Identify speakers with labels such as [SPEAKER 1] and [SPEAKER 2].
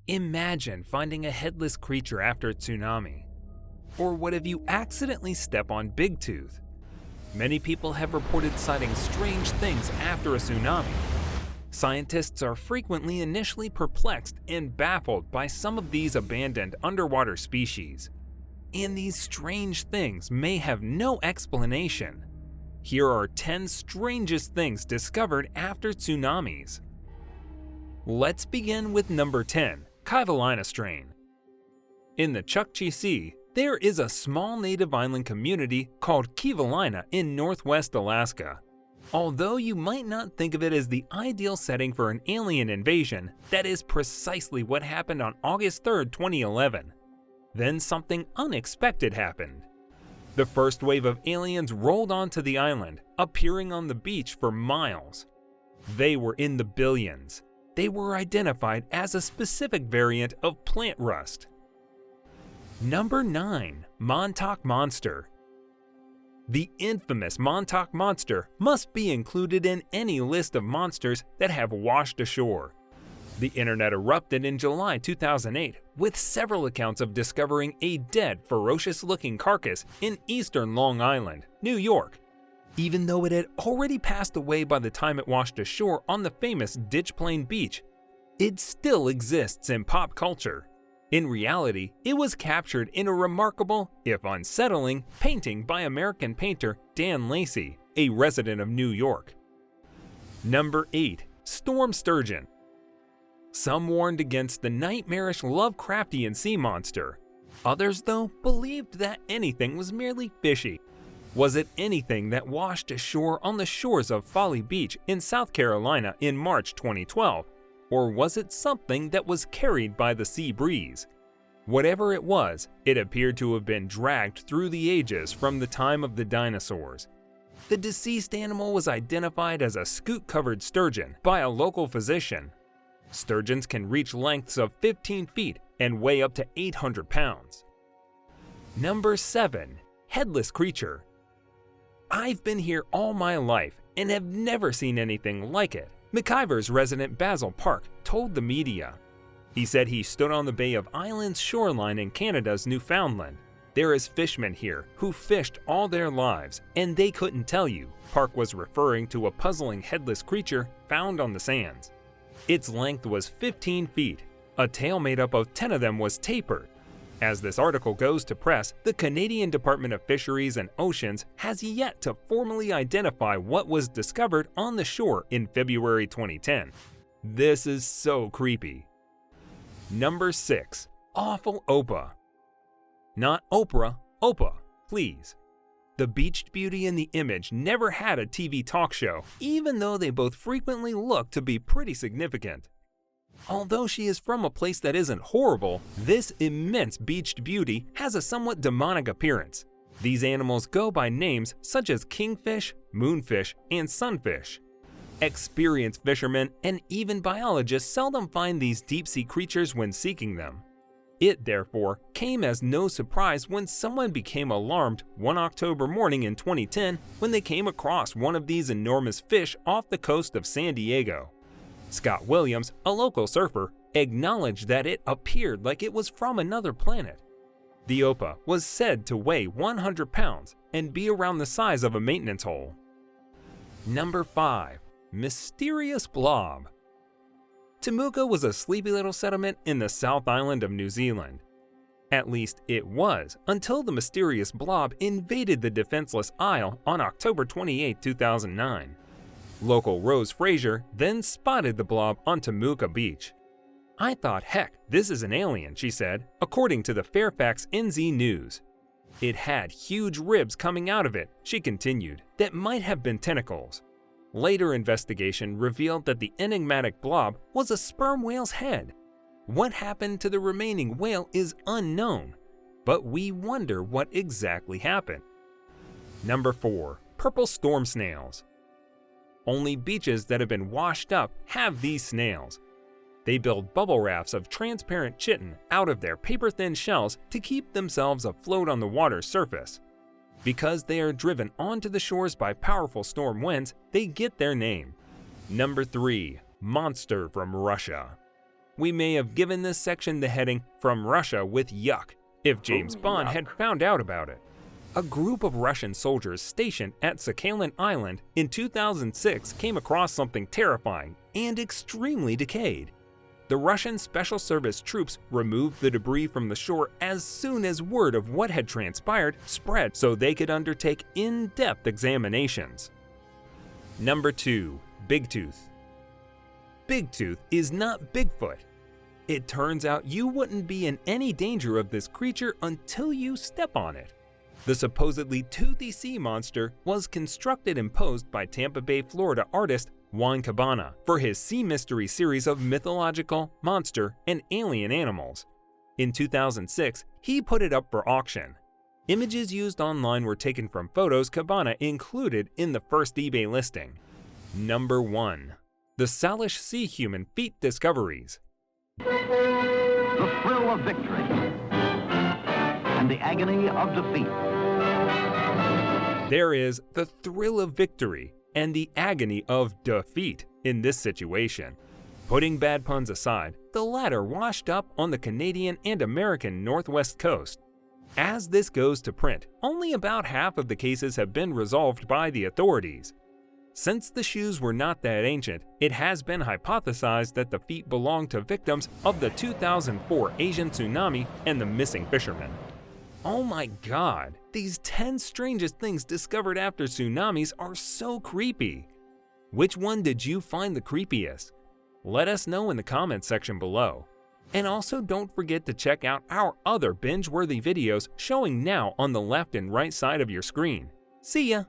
[SPEAKER 1] Imagine finding a headless creature after a tsunami. Or what if you accidentally step on bigtooth? Many people have reported sighting strange things after a tsunami. Scientists are frequently initially perplexed and baffled by some of these abandoned underwater species. And these strange things may have no explanation. Here are 10 strangest things discovered after tsunamis. Let's begin with number 10, Chivalina Strain. In the Chukchi Sea, there is a small native island community called Chivalina in northwest Alaska. Although you might not think of it as the ideal setting for an alien invasion, that is precisely what happened on August 3, 2011. Then something unexpected happened. The first wave of aliens rolled onto the island, appearing on the beach for miles. They were in the billions. They were identified as a specific variant of plant rust. Number 9. Montauk Monster. The infamous Montauk Monster must be included in any list of monsters that have washed ashore. The internet erupted in July 2008 with several accounts of discovering a dead, ferocious-looking carcass in eastern Long Island, New York. Even though it had already passed away by the time it washed ashore on the famous Ditch Plain Beach, it still exists in pop culture. In reality, it was captured in a remarkable, if unsettling, painting by American painter Dan Lacey, a resident of New York. Number 8. Storm Sturgeon. Some warned against the nightmarish Lovecraftian sea monster. Others, though, believed that anything was merely fishy. Was it anything that washed ashore on the shores of Folly Beach in South Carolina in March 2012? Or was it something that was carried by the sea breeze? Whatever it was, it appeared to have been dragged through the ages from the time of the dinosaurs. The deceased animal was identified as a scute-covered sturgeon by a local physician. Sturgeons can reach lengths of 15 feet and weigh up to 800 pounds. Number 7. Headless Creature. I've been here all my life and have never seen anything like it, McIver's resident Basil Park told the media. He said he stood on the Bay of Islands shoreline in Canada's Newfoundland. There is fishermen here who fished all their lives, and they couldn't tell you. Park was referring to a puzzling headless creature found on the sands. Its length was 15 feet. A tail made up of 10 of them was tapered. As this article goes to press, the Canadian Department of Fisheries and Oceans has yet to formally identify what was discovered on the shore in February 2010. This is so creepy. Number 6. Awful Oppa. Not Oprah, Oppa, please. The beached beauty in the image never had a TV talk show, even though they both frequently look to be pretty significant. Although she is from a place that isn't horrible, this immense beached beauty has a somewhat demonic appearance. These animals go by names such as kingfish, moonfish, and sunfish. Experienced fishermen and even biologists seldom find these deep-sea creatures when seeking them. It, therefore, came as no surprise when someone became alarmed one October morning in 2010 when they came across one of these enormous fish off the coast of San Diego. Scott Williams, a local surfer, acknowledged that it appeared like it was from another planet. The Oppa was said to weigh 100 pounds and be around the size of a maintenance hole. Number 5. Mysterious Blob. Temuka was a sleepy little settlement in the South Island of New Zealand. At least it was, until the mysterious blob invaded the defenseless isle on October 28, 2009. Local Rose Fraser then spotted the blob on Temuka Beach. "I thought, heck, this is an alien," she said, according to the Fairfax NZ News. "It had huge ribs coming out of it," she continued, "that might have been tentacles." Later investigation revealed that the enigmatic blob was a sperm whale's head. What happened to the remaining whale is unknown, but we wonder what exactly happened. Number 4. Purple storm snails. Only beaches that have been washed up have these snails. They build bubble rafts of transparent chitin out of their paper-thin shells to keep themselves afloat on the water's surface. Because they are driven onto the shores by powerful storm winds, they get their name. Number 3. Monster from Russia. we may have given this section the heading "From Russia with Yuck" if James Bond had found out about it. A group of Russian soldiers stationed at Sakhalin Island in 2006 came across something terrifying and extremely decayed. The Russian Special Service troops removed the debris from the shore as soon as word of what had transpired spread so they could undertake in-depth examinations. Number 2. Bigtooth. Bigtooth is not Bigfoot. It turns out you wouldn't be in any danger of this creature until you step on it. The supposedly toothy sea monster was constructed and posed by Tampa Bay, Florida artist Juan Cabana for his Sea Mystery series of mythological, monster, and alien animals. In 2006, he put it up for auction. Images used online were taken from photos Cabana included in the first eBay listing. Number 1. The Salish Sea Human Feet Discoveries.
[SPEAKER 2] The thrill of victory and the agony of defeat.
[SPEAKER 1] There is the thrill of victory and the agony of defeat in this situation. Putting bad puns aside, the latter washed up on the Canadian and American Northwest coast. As this goes to print, only about half of the cases have been resolved by the authorities. Since the shoes were not that ancient, it has been hypothesized that the feet belonged to victims of the 2004 Asian tsunami and the missing fishermen. Oh my god, these 10 strangest things discovered after tsunamis are so creepy. Which one did you find the creepiest? Let us know in the comments section below. And also don't forget to check out our other binge-worthy videos showing now on the left and right side of your screen. See ya!